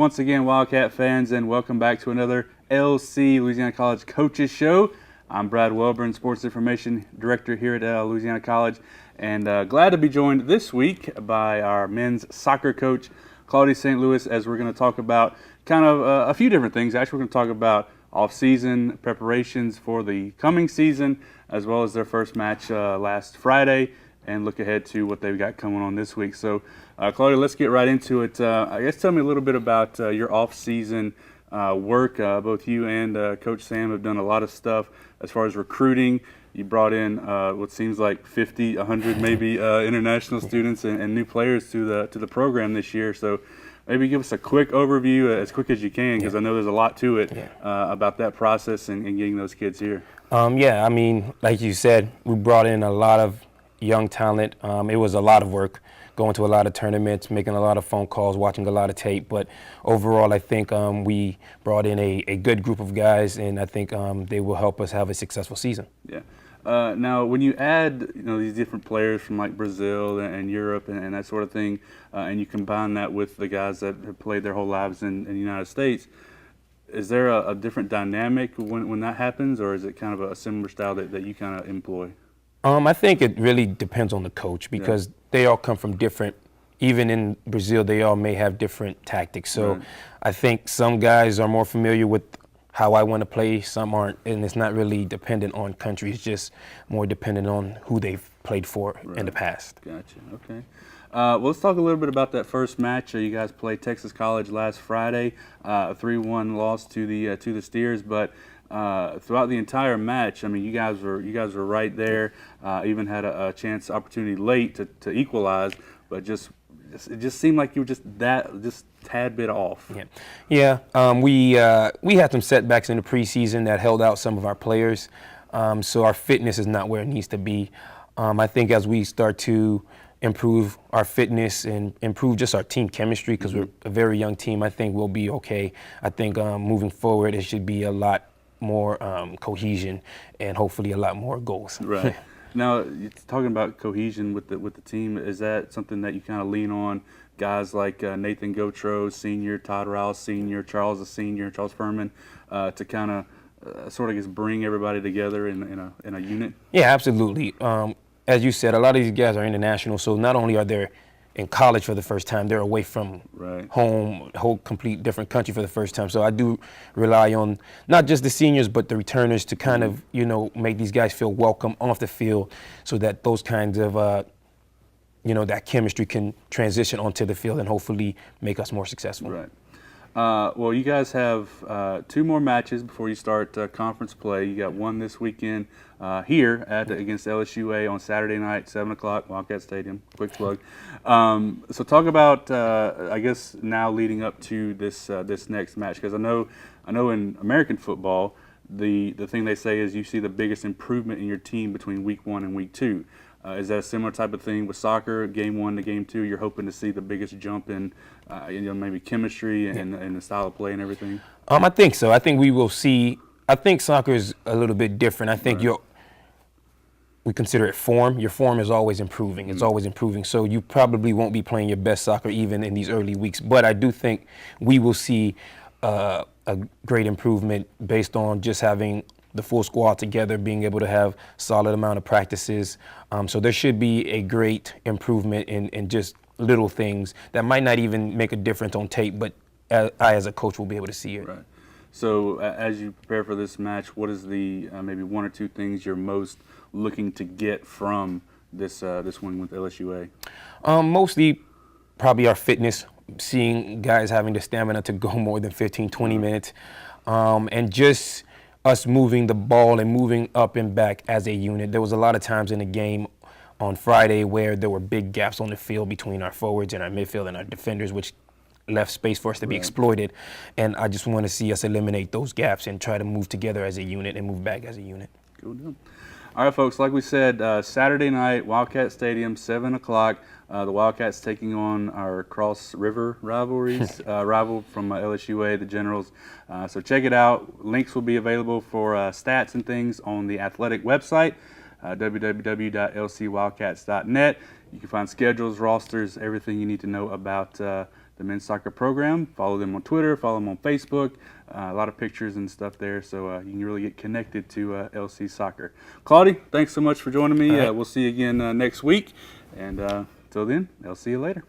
once again, Wildcat fans, and welcome back to another LC, Louisiana College Coaches Show. I'm Brad Welburn, Sports Information Director here at Louisiana College, and glad to be joined this week by our men's soccer coach, Claudy St. Louis, as we're going to talk about kind of a few different things. Actually, we're going to talk about off-season preparations for the coming season, as well as their first match last Friday, and look ahead to what they've got coming on this week. So, Claudia, let's get right into it. I guess tell me a little bit about your off-season work. Both you and Coach Sam have done a lot of stuff as far as recruiting. You brought in what seems like 50, 100 maybe international students and new players to the program this year. So maybe give us a quick overview, as quick as you can, because I know there's a lot to it about that process and getting those kids here. Yeah, I mean, like you said, we brought in a lot of young talent. It was a lot of work, going to a lot of tournaments, making a lot of phone calls, watching a lot of tape. But overall, I think we brought in a good group of guys, and I think they will help us have a successful season. Yeah. Now, when you add these different players from like Brazil and Europe and that sort of thing, and you combine that with the guys that have played their whole lives in the United States, is there a different dynamic when that happens, or is it kind of a similar style that you kind of employ? I think it really depends on the coach, because they all come from different, even in Brazil, they all may have different tactics. So I think some guys are more familiar with how I want to play, some aren't, and it's not really dependent on country, it's just more dependent on who they've played for in the past. Gotcha, okay. Well, let's talk a little bit about that first match. You guys played Texas College last Friday, a 3-1 loss to the Steers, but throughout the entire match, I mean, you guys were right there. Even had a chance, opportunity late to equalize, but it just seemed like you were just tad bit off. We had some setbacks in the preseason that held out some of our players, so our fitness is not where it needs to be. I think as we start to improve our fitness and improve just our team chemistry, because we're a very young team, I think we'll be okay. I think moving forward, it should be a lot more cohesion and hopefully a lot more goals. Right. Now, talking about cohesion with the team, is that something that you kind of lean on guys like Nathan Gautreaux, senior, Todd Rouse, senior, Charles, a senior, Charles Furman, to kind of sort of just bring everybody together in a unit? Yeah, absolutely. As you said, a lot of these guys are international, so not only are they in college for the first time, they're away from home, a whole complete different country for the first time. So I do rely on not just the seniors, but the returners to kind of, make these guys feel welcome off the field, so that those kinds of, that chemistry can transition onto the field and hopefully make us more successful. Right. Well, you guys have 2 more matches before you start conference play. You got one this weekend here against LSUA on Saturday night, 7 o'clock, Wildcat Stadium. Quick plug. So talk about, I guess, now leading up to this next match, because I know in American football, the thing they say is you see the biggest improvement in your team between week 1 and week 2. Is that a similar type of thing with soccer? Game 1 to game 2, you're hoping to see the biggest jump in, maybe chemistry and the style of play and everything? I think so. I think we will see. I think soccer is a little bit different. I think we consider it form. Your form is always improving. It's always improving. So you probably won't be playing your best soccer even in these early weeks. But I do think we will see a great improvement based on just having the full squad together, being able to have solid amount of practices. So there should be a great improvement in just little things that might not even make a difference on tape, but I as a coach will be able to see it. Right. So as you prepare for this match, what is the maybe 1 or 2 things you're most looking to get from this win with LSUA? Mostly probably our fitness, seeing guys having the stamina to go more than 15, 20 minutes, and just us moving the ball and moving up and back as a unit. There was a lot of times in the game on Friday where there were big gaps on the field between our forwards and our midfield and our defenders, which left space for us to be exploited. And I just want to see us eliminate those gaps and try to move together as a unit and move back as a unit. Good deal. All right, folks, like we said, Saturday night, Wildcat Stadium, 7 o'clock. The Wildcats taking on our Cross River rivalries, rival from LSUA, the Generals. So check it out. Links will be available for stats and things on the athletic website, www.lcwildcats.net. You can find schedules, rosters, everything you need to know about the men's soccer program. Follow them on Twitter, follow them on Facebook. A lot of pictures and stuff there, so you can really get connected to LC Soccer. Claudy, thanks so much for joining me. All right. We'll see you again next week. And until then, I'll see you later.